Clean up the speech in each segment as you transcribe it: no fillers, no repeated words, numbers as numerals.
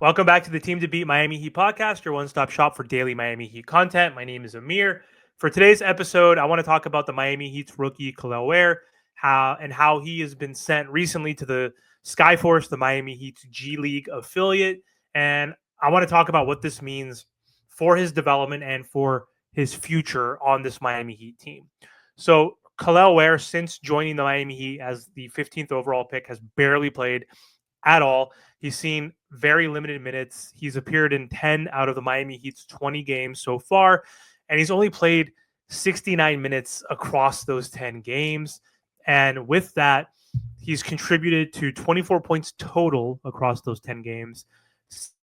Welcome back to the Team to Beat Miami Heat podcast, your one-stop shop for daily Miami Heat content. My name is Amir. For today's episode, I want to talk about the Miami Heat's rookie Kel'el Ware, how he has been sent recently to the Skyforce, the Miami Heat's G League affiliate, and I want to talk about what this means for his development and for his future on this Miami Heat team. So Kel'el Ware, since joining the Miami Heat as the 15th overall pick, has barely played at all. He's seen very limited minutes. He's appeared in 10 out of the Miami Heat's 20 games so far, and he's only played 69 minutes across those 10 games. And with that, he's contributed to 24 points total across those 10 games,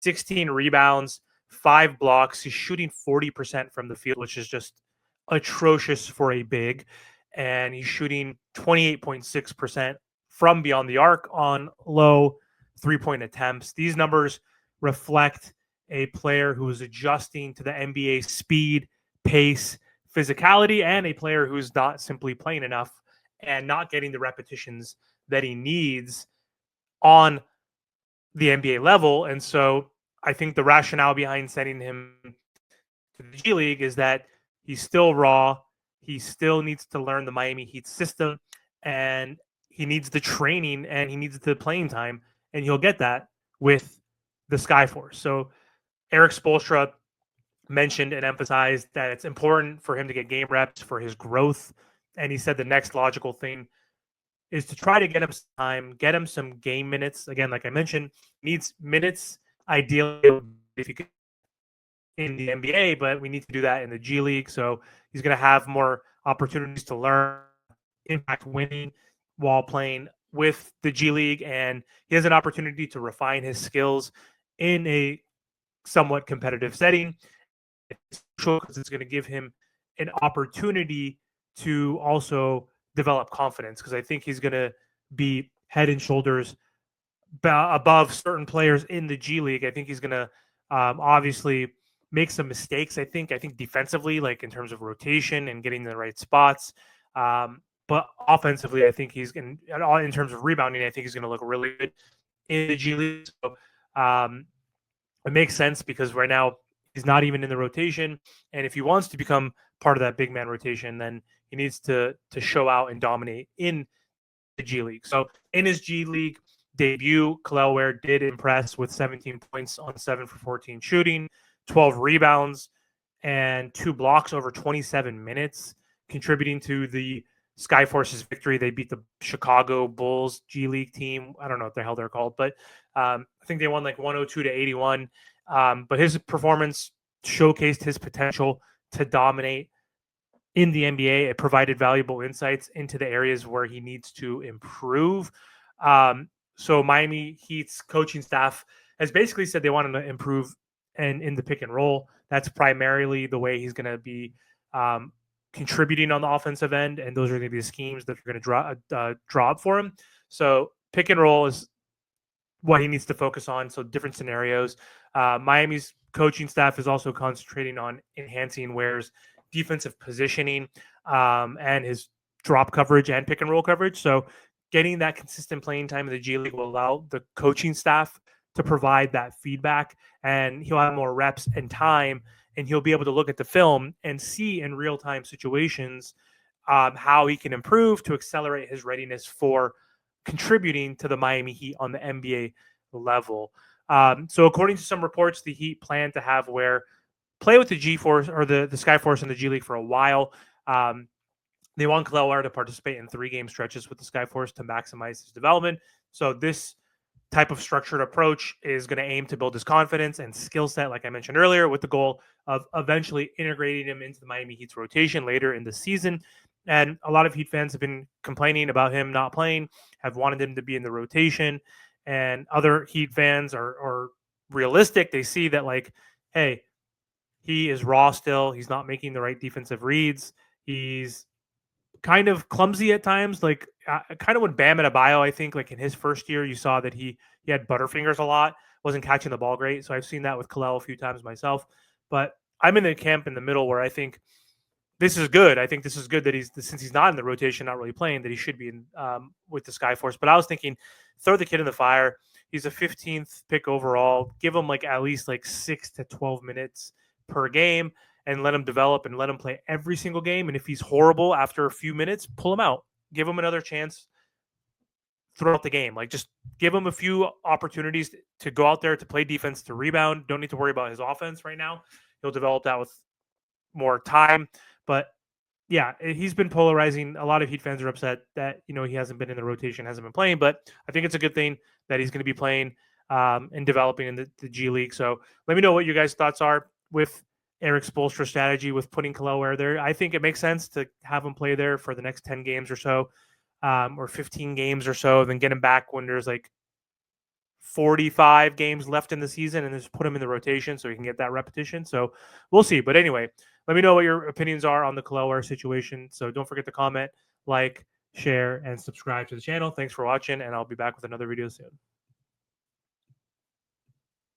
16 rebounds, 5 blocks. He's shooting 40% from the field, which is just atrocious for a big. And he's shooting 28.6% from beyond the arc on low three-point attempts. These numbers reflect a player who is adjusting to the NBA speed, pace, physicality, and a player who's not simply playing enough and not getting the repetitions that he needs on the NBA level. And so I think the rationale behind sending him to the G League is that he's still raw. He still needs to learn the Miami Heat system, and he needs the training and he needs the playing time, and he'll get that with the Skyforce. So Eric Spoelstra mentioned and emphasized that it's important for him to get game reps for his growth. And he said the next logical thing is to try to get him some time, get him some game minutes. Again, like I mentioned, needs minutes ideally if he could in the NBA, but we need to do that in the G League. So he's going to have more opportunities to learn impact winning while playing with the G League, and he has an opportunity to refine his skills in a somewhat competitive setting. Because it's going to give him an opportunity to also develop confidence, because I think he's going to be head and shoulders above certain players in the G League. I think he's going to obviously make some mistakes. I think defensively, like in terms of rotation and getting the right spots. But offensively, I think he's going to, in terms of rebounding, I think he's going to look really good in the G League. So it makes sense because right now he's not even in the rotation. And if he wants to become part of that big man rotation, then he needs to show out and dominate in the G League. So in his G League debut, Kel'el Ware did impress with 17 points on 7 for 14 shooting, 12 rebounds, and 2 blocks over 27 minutes, contributing to the Skyforce's victory. They beat the Chicago Bulls G League team. I don't know what the hell they're called, but I think they won like 102-81. But his performance showcased his potential to dominate in the NBA. It provided valuable insights into the areas where he needs to improve. So Miami Heat's coaching staff has basically said they want him to improve and in the pick and roll. That's primarily the way he's going to be contributing on the offensive end, and those are going to be the schemes that are going to draw up for him. So pick and roll is what he needs to focus on. So different scenarios. Miami's coaching staff is also concentrating on enhancing Ware's defensive positioning and his drop coverage and pick and roll coverage. So getting that consistent playing time in the G League will allow the coaching staff to provide that feedback, and he'll have more reps and time, and he'll be able to look at the film and see in real-time situations how he can improve to accelerate his readiness for contributing to the Miami Heat on the NBA level. So according to some reports, the Heat plan to have Ware play with the G-Force or the Skyforce in the G League for a while. They want Kel'el Ware to participate in 3-game stretches with the Skyforce to maximize his development. So this type of structured approach is going to aim to build his confidence and skill set, like I mentioned earlier, with the goal of eventually integrating him into the Miami Heat's rotation later in the season. And a lot of Heat fans have been complaining about him not playing, have wanted him to be in the rotation. And other Heat fans are realistic. They see that, like, hey, he is raw still. He's not making the right defensive reads. He's kind of clumsy at times, like kind of when Bam Adebayo, I think, like in his first year, you saw that he had butterfingers a lot, wasn't catching the ball great. So I've seen that with Kel'el a few times myself. But I'm in the camp in the middle where I think this is good. I think this is good that since he's not in the rotation, not really playing, that he should be in with the Skyforce. But I was thinking, throw the kid in the fire. He's a 15th pick overall. Give him like at least like 6 to 12 minutes per game and let him develop and let him play every single game. And if he's horrible after a few minutes, pull him out. Give him another chance throughout the game. Like just give him a few opportunities to go out there to play defense, to rebound. Don't need to worry about his offense right now. He'll develop that with more time. But yeah, he's been polarizing. A lot of Heat fans are upset that he hasn't been in the rotation, hasn't been playing. But I think it's a good thing that he's going to be playing and developing in the G League. So let me know what your guys' thoughts are with Eric Spoelstra's strategy with putting Kel'el Ware there. I think it makes sense to have him play there for the next 10 games or so, or 15 games or so, then get him back when there's like 45 games left in the season and just put him in the rotation so he can get that repetition. So we'll see. But anyway, let me know what your opinions are on the Kel'el Ware situation. So don't forget to comment, like, share, and subscribe to the channel. Thanks for watching, and I'll be back with another video soon.